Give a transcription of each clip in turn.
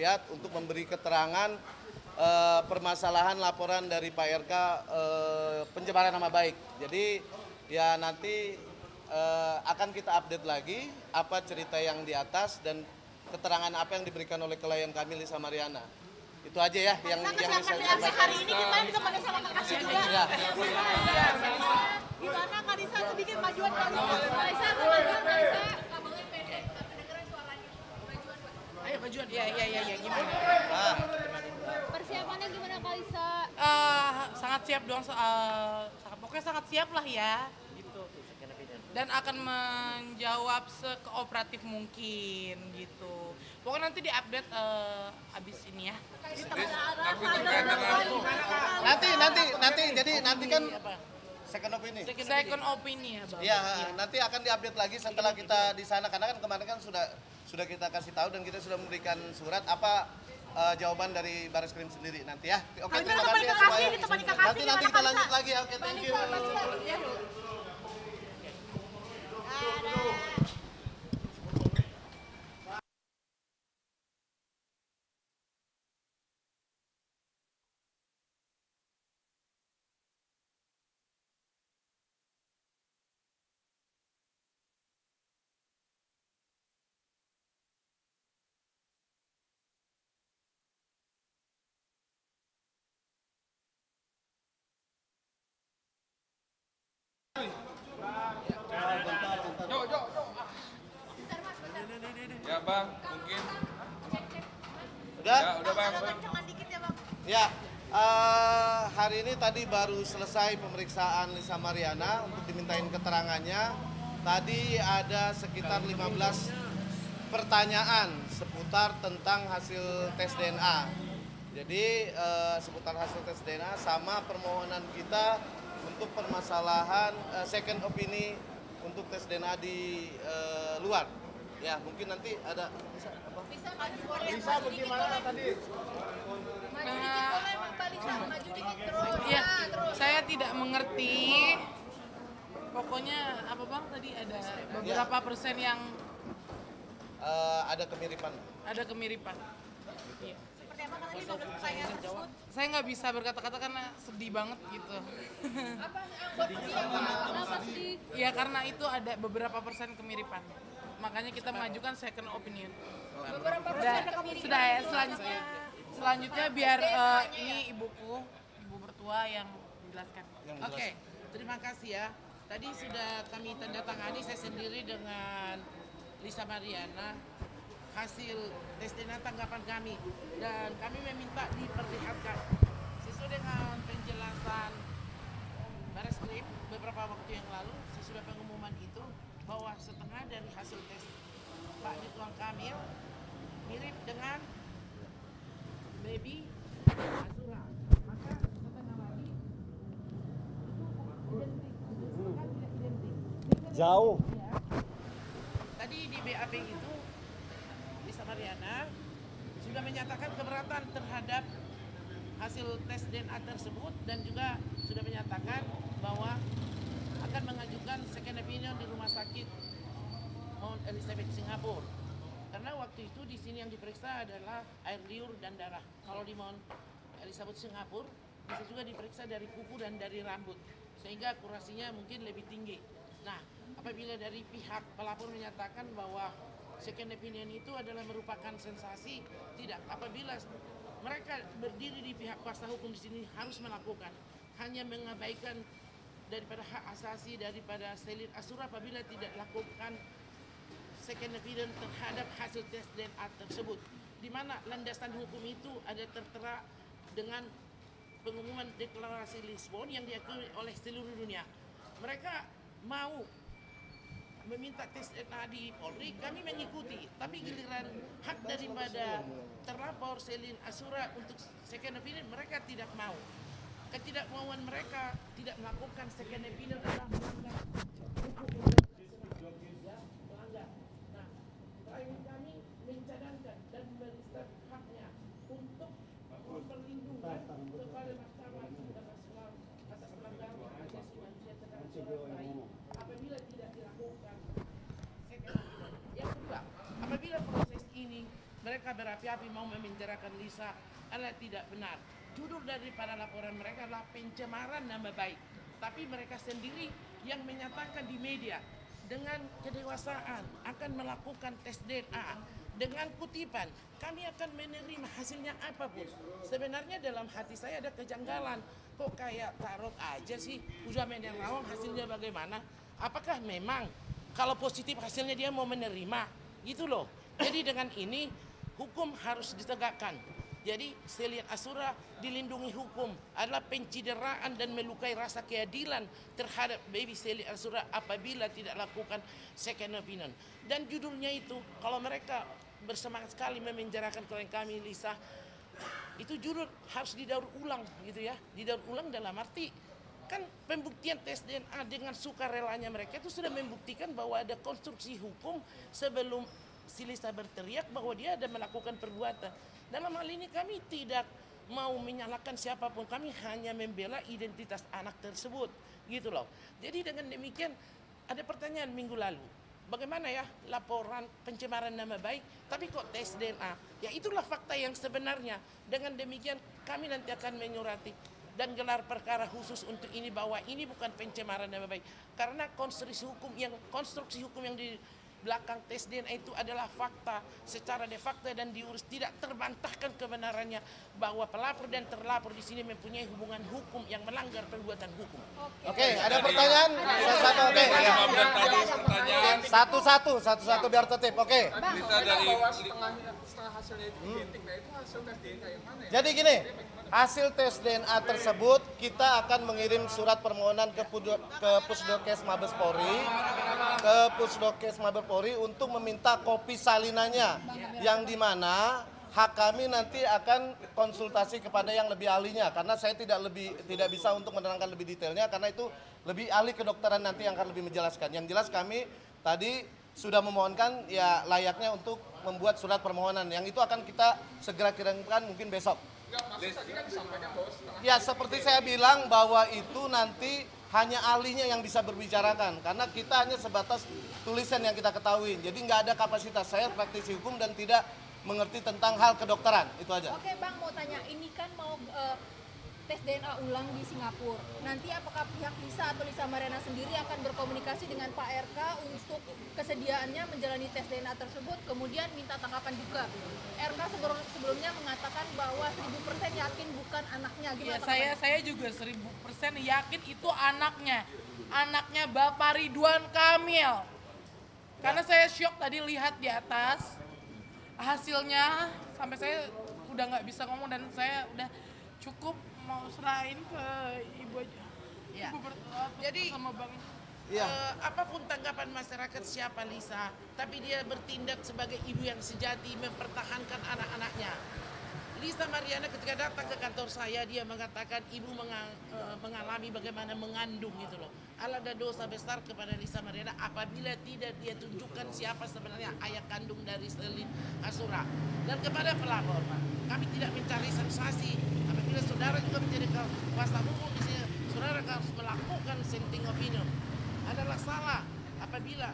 Rakyat untuk memberi keterangan permasalahan laporan dari Pak RK pencemaran nama baik. Jadi ya nanti akan kita update lagi apa cerita yang di atas dan keterangan apa yang diberikan oleh klien kami Lisa Mariana. Itu aja ya yang bisa saya sampaikan. Hari ini kita bisa pada sama makasih juga. Ya. Gimana Kalisa sedikit majuan Kalisa? Kalisa, kemajuan Kalisa, kabelnya pendek, tapi dengeran suaranya. Majuan, Pak. Ayo majuan, ya gimana? Persiapannya gimana Kalisa? Sangat siap dong, pokoknya sangat siap lah ya, gitu. Dan akan menjawab sekooperatif mungkin, gitu. Pokoknya nanti diupdate abis ini ya. Nanti kan second opini. Second opini ya, Bang. Ya, nanti akan diupdate lagi setelah kita di sana karena kan kemarin kan sudah kita kasih tahu dan kita sudah memberikan surat apa jawaban dari Bareskrim sendiri nanti ya. Oke, terima kasih ya semuanya. Nanti kita lanjut lagi ya. Oke, thank you. Ya Bang, mungkin. Udah? Ya, udah Bang. Ya, hari ini tadi baru selesai pemeriksaan Lisa Mariana untuk dimintain keterangannya. Tadi ada sekitar 15 pertanyaan seputar tentang hasil tes DNA. Jadi seputar hasil tes DNA sama permohonan kita untuk permasalahan second opini untuk tes DNA di luar. Ya, mungkin nanti ada Lisa bagaimana tadi? Iya, saya tidak mengerti. Pokoknya apa Bang tadi ada beberapa persen yang ada kemiripan. Ada kemiripan. Iya. Seperti apa tadi 15 pertanyaan tersebut? Saya nggak bisa berkata-kata karena sedih banget gitu. Kenapa sedih? Ya karena itu ada beberapa persen kemiripan. Makanya kita mengajukan second opinion. Beberapa Dan sudah ya selanjutnya biar ini ibu mertua yang menjelaskan. Oke, terima kasih ya. Tadi sudah kami tanda tangani saya sendiri dengan Lisa Mariana hasil tes DNA tanggapan kami dan kami meminta diperlihatkan sesuai dengan penjelasan Bareskrim beberapa waktu yang lalu sesudah pengumuman itu bahwa setengah dari hasil tes Pak Ridwan Kamil mirip dengan baby Azura, maka setengah lagi itu identik, bukan tidak identik. Jauh. Ya. Tadi di BAP itu Lisa Mariana sudah menyatakan keberatan terhadap hasil tes DNA tersebut dan juga sudah menyatakan bahwa akan mengajukan second opinion di rumah sakit Mount Elizabeth Singapura. Karena waktu itu di sini yang diperiksa adalah air liur dan darah. Kalau di Mount Elizabeth Singapura bisa juga diperiksa dari kuku dan dari rambut, sehingga akurasinya mungkin lebih tinggi. Nah, apabila dari pihak pelapor menyatakan bahwa second opinion itu adalah merupakan sensasi, tidak. Apabila mereka berdiri di pihak kuasa hukum di sini harus melakukan, hanya mengabaikan daripada hak asasi daripada Selin Azura apabila tidak lakukan second opinion terhadap hasil tes DNA tersebut, di mana landasan hukum itu ada tertera dengan pengumuman deklarasi Lisbon yang diakui oleh seluruh dunia. Mereka mau meminta tes DNA di Polri, kami mengikuti, tapi giliran hak daripada terlapor Selin Azura untuk second opinion mereka tidak mau. Ketidakmauan mereka tidak melakukan second opinion adalah melanggar hukum. Klien kami mencadangkan dan memberikan haknya untuk perlindungan kepada Mahkamah Internasional atas pelanggaran hak asasi manusia terhadap orang lain apabila tidak dilakukan second opinion. Yang kedua, apabila proses ini mereka berapi-api mau memenjarakan Lisa adalah tidak benar. Judul daripada laporan mereka adalah pencemaran nama baik. Tapi mereka sendiri yang menyatakan di media dengan kedewasaan akan melakukan tes DNA dengan kutipan kami akan menerima hasilnya apapun. Sebenarnya dalam hati saya ada kejanggalan. Kok kayak tarot aja sih? Udah main yang lawang hasilnya bagaimana? Apakah memang kalau positif hasilnya dia mau menerima? Gitu loh. Jadi dengan ini hukum harus ditegakkan. Jadi Seliat Asura dilindungi hukum adalah pencideraan dan melukai rasa keadilan terhadap baby Seliat Asura apabila tidak lakukan second opinion. Dan judulnya itu kalau mereka bersemangat sekali memenjarakan klien kami Lisa, itu judul harus didaur ulang gitu ya. Didaur ulang dalam arti kan pembuktian tes DNA dengan sukarelanya mereka itu sudah membuktikan bahwa ada konstruksi hukum sebelum si Lisa berteriak bahwa dia ada melakukan perbuatan. Dalam hal ini kami tidak mau menyalahkan siapapun, kami hanya membela identitas anak tersebut, gitu loh. Jadi dengan demikian ada pertanyaan minggu lalu, bagaimana ya laporan pencemaran nama baik, tapi kok tes DNA? Ya itulah fakta yang sebenarnya. Dengan demikian kami nanti akan menyurati dan gelar perkara khusus untuk ini bahwa ini bukan pencemaran nama baik, karena konstruksi hukum yang di belakang tes DNA itu adalah fakta secara de facto dan diurus, tidak terbantahkan kebenarannya bahwa pelapor dan terlapor di sini mempunyai hubungan hukum yang melanggar perbuatan hukum. Oke, ada pertanyaan? Satu-satu, oke. Pertanyaan Satu-satu biar tertib. Oke. bisa dari setengah hasilnya itu identik, nah itu hasil tes DNA yang mana ya? Jadi gini, hasil tes DNA tersebut kita akan mengirim surat permohonan ke Pusdokes Mabes Polri, untuk meminta kopi salinannya, yang dimana hak kami nanti akan konsultasi kepada yang lebih ahlinya, karena saya tidak bisa untuk menerangkan lebih detailnya karena itu lebih ahli kedokteran nanti yang akan lebih menjelaskan. Yang jelas kami tadi sudah memohonkan ya layaknya untuk membuat surat permohonan yang itu akan kita segera kirimkan mungkin besok. Ya seperti saya bilang bahwa itu nanti hanya ahlinya yang bisa berbicarakan karena kita hanya sebatas tulisan yang kita ketahui. Jadi nggak ada kapasitas, saya praktisi hukum dan tidak mengerti tentang hal kedokteran, itu aja. Oke Bang, mau tanya, ini kan mau tes DNA ulang di Singapura. Nanti apakah pihak Lisa atau Lisa Mariana sendiri akan berkomunikasi dengan Pak RK untuk kesediaannya menjalani tes DNA tersebut, kemudian minta tanggapan juga. RK sebelumnya mengatakan bahwa 1000% yakin bukan anaknya. Ya, Gimana saya juga 1000% yakin itu anaknya Bapak Ridwan Kamil. Karena saya syok tadi lihat di atas hasilnya, sampai saya udah nggak bisa ngomong dan saya udah cukup mau serahin ke ibu aja. Ya. Ibu Jadi sama Bang. apapun tanggapan masyarakat siapa Lisa, tapi dia bertindak sebagai ibu yang sejati mempertahankan anak-anaknya. Lisa Mariana ketika datang ke kantor saya, dia mengatakan ibu mengalami bagaimana mengandung gitu loh. Ada dosa besar kepada Lisa Mariana apabila tidak dia tunjukkan siapa sebenarnya ayah kandung dari Seliat Asura. Dan kepada pelapor, kami tidak mencari sensasi. Apabila saudara juga menjadi kuasa hukum di sini, saudara harus melakukan dissenting opinion. Adalah salah apabila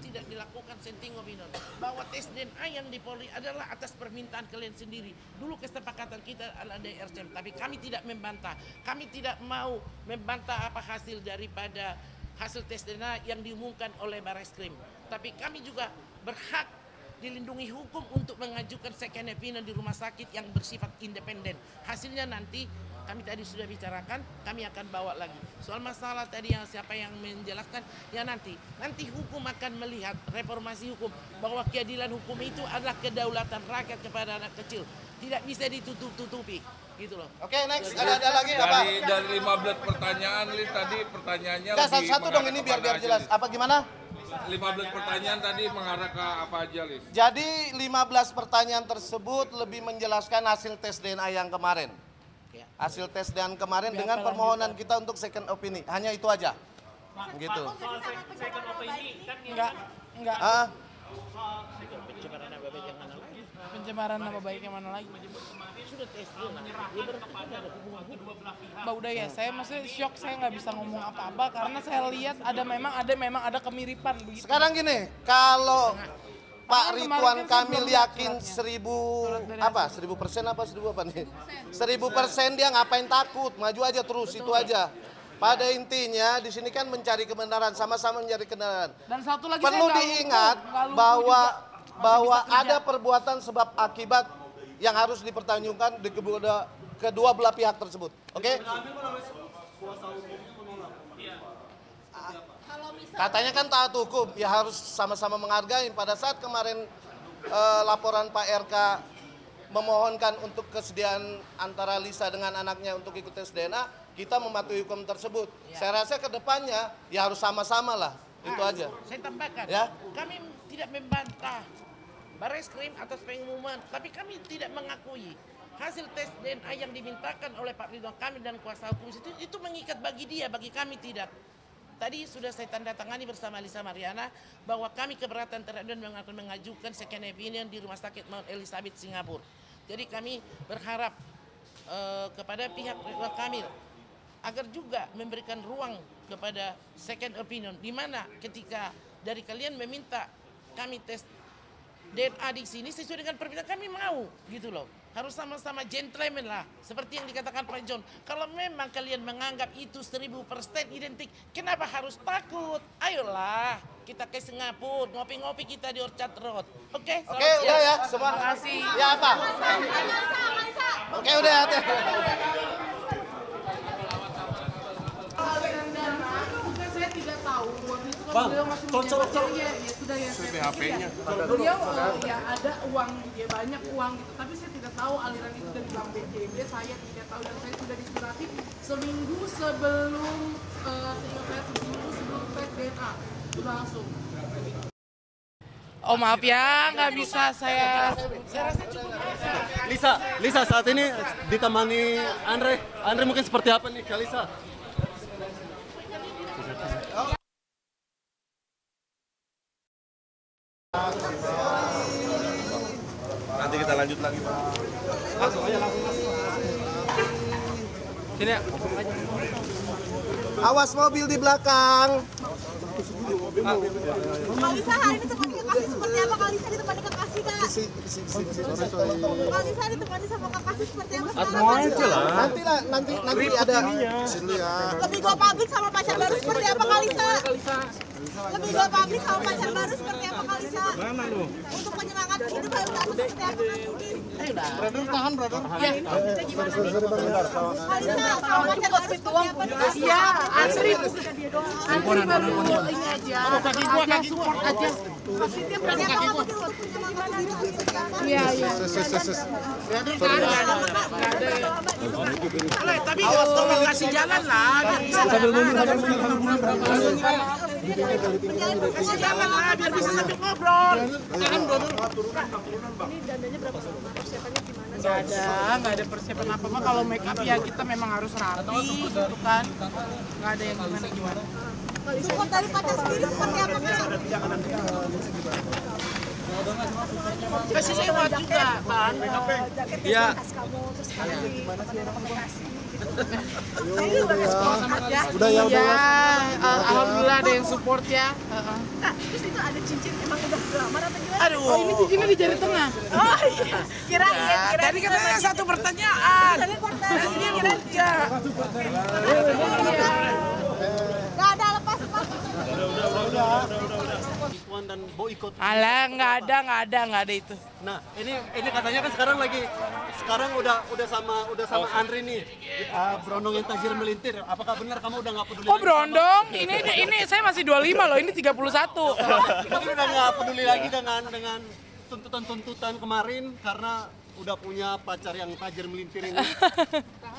tidak dilakukan dissenting opinion. Bahwa tes DNA yang di Polri adalah atas permintaan kalian sendiri. Dulu kesepakatan kita adalah DRCM, tapi kami tidak membantah. Kami tidak mau membantah apa hasil daripada hasil tes DNA yang diumumkan oleh Barreskrim. Tapi kami juga berhak dilindungi hukum untuk mengajukan second opinion di rumah sakit yang bersifat independen. Hasilnya nanti kami tadi sudah bicarakan, kami akan bawa lagi. Soal masalah tadi yang siapa yang menjelaskan, ya nanti hukum akan melihat reformasi hukum bahwa keadilan hukum itu adalah kedaulatan rakyat kepada anak kecil, tidak bisa ditutup-tutupi, gitu loh. Oke, next ada lagi apa? dari 15 pertanyaan Lis tadi pertanyaannya Enggak, lebih satu dong mengarah ini biar kepada jelas. aja, Lis. Apa gimana? 15 pertanyaan tadi mengarah ke apa aja Lis? Jadi 15 pertanyaan tersebut lebih menjelaskan hasil tes DNA yang kemarin. Ya. Hasil tes DNA kemarin dengan permohonan kita untuk second opinion. Hanya itu aja. Gitu. Enggak. Pencemaran nama baik yang mana lagi? Pencemaran nama baik yang mana lagi? Sudah tes DNA. Dia berarti ada hubungan hukum. Mbak udah ya, saya masih syok, saya nggak bisa ngomong apa-apa karena saya lihat ada memang ada kemiripan begitu. Sekarang gini, kalau Pak Kemarin Ridwan kan Kamil sebelum yakin suratnya. 1000% apa 1000 apa nih? 1000% dia ngapain takut? Maju aja terus, itu aja. Pada intinya di sini kan mencari kebenaran, sama-sama mencari kebenaran. Dan satu lagi Perlu saya nggak diingat nggak lumpuh bahwa juga. ada perbuatan sebab akibat yang harus dipertanyakan di kedua belah pihak tersebut. Oke? Kalau misal Katanya kan taat hukum, ya harus sama-sama menghargai. Pada saat kemarin laporan Pak RK memohonkan untuk kesediaan antara Lisa dengan anaknya untuk ikut tes DNA, kita mematuhi hukum tersebut. Saya rasa ke depannya ya harus sama-sama lah, itu aja. Saya tambahkan, Ya. kami tidak membantah Barreskrim atas pengumuman, tapi kami tidak mengakui hasil tes DNA yang dimintakan oleh Pak Ridwan Kamil dan kuasa hukum itu mengikat bagi dia, bagi kami tidak. Tadi sudah saya tanda tangani bersama Lisa Mariana bahwa kami keberatan terhadap dan akan mengajukan second opinion di Rumah Sakit Mount Elizabeth Singapura. Jadi kami berharap kepada pihak Ridwan Kamil agar juga memberikan ruang kepada second opinion, di mana ketika dari kalian meminta kami tes DNA di sini sesuai dengan permintaan kami mau, gitu loh. Harus sama-sama gentleman lah, seperti yang dikatakan Pak John. Kalau memang kalian menganggap itu 1000% identik, kenapa harus takut? Ayolah, kita ke Singapura, ngopi-ngopi kita di Orchard Road. Oke, Oke, udah ya semua. Terima kasih. Ya apa? Oke, udah ya. Saya tidak tahu waktu itu kan beliau masih menjabat ya sudah ya PHP-nya beliau ya ada uang dia banyak uang gitu, tapi saya tidak tahu aliran itu dari bank BJB, saya tidak tahu, dan saya sudah disurati seminggu sebelum seingat saya seminggu sebelum tes DNA langsung. Oh maaf ya, nggak bisa saya. Lisa saat ini ditemani Andre mungkin seperti apa nih Kak Lisa? Nanti kita lanjut lagi, Pak. Langsung aja. Sini ya. Awas mobil di belakang. Kalisa hari ini temani kekasih seperti apa? Kalisa ditemani kekasih Kak? Kalisa ditemani sama kekasih seperti apa sekarang? Nanti ada. Lebih go public sama pacar baru seperti apa Kalisa? Lebih go public sama pacar baru seperti apa Kalisa? Untuk penyemangat hidup baru kamu seperti apa mungkin? Brother tahan, brother. Ya, kita gimana nih? Kalisa sama pacar baru seperti apa? Iya, Asri baru ini aja support aja. Seperti apa mungkin untuk penyemangat hidup seperti apa? Iya. Tapi kasih jalan lah, biar bisa kasih jalan lah, biar bisa sambil ngobrol. Nggak ada persiapan apa-apa. Kalau make up ya kita memang harus rapi gitu kan. Nggak ada yang gimana-gimana. Support dari pacar sendiri seperti apa Kak? Kasih sewa juga, Bang. Iya. Iya, alhamdulillah ada yang support ya. Nah, terus itu ada cincin emang udah gelamar atau gimana? Aduh. Oh ini cincinnya di jari tengah. Oh iya, kirain. Tadi katanya satu pertanyaan. Ini aja. Gak ada lepas. Ridwan dan boikot. Alah, nggak ada itu. Nah, ini katanya kan sekarang udah sama Andre nih. Berondong yang tajir melintir. Apakah benar kamu udah nggak peduli? Kok berondong? Ini saya masih 25 loh, ini 31. Mungkin udah nggak peduli lagi dengan tuntutan kemarin karena udah punya pacar yang tajir melintir ini.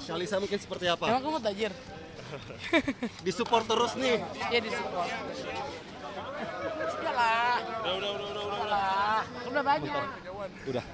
Shalisa mungkin seperti apa? Emang kamu tajir? Disupport terus nih. Ya disupport. Udah lah. Udah banyak. Udah.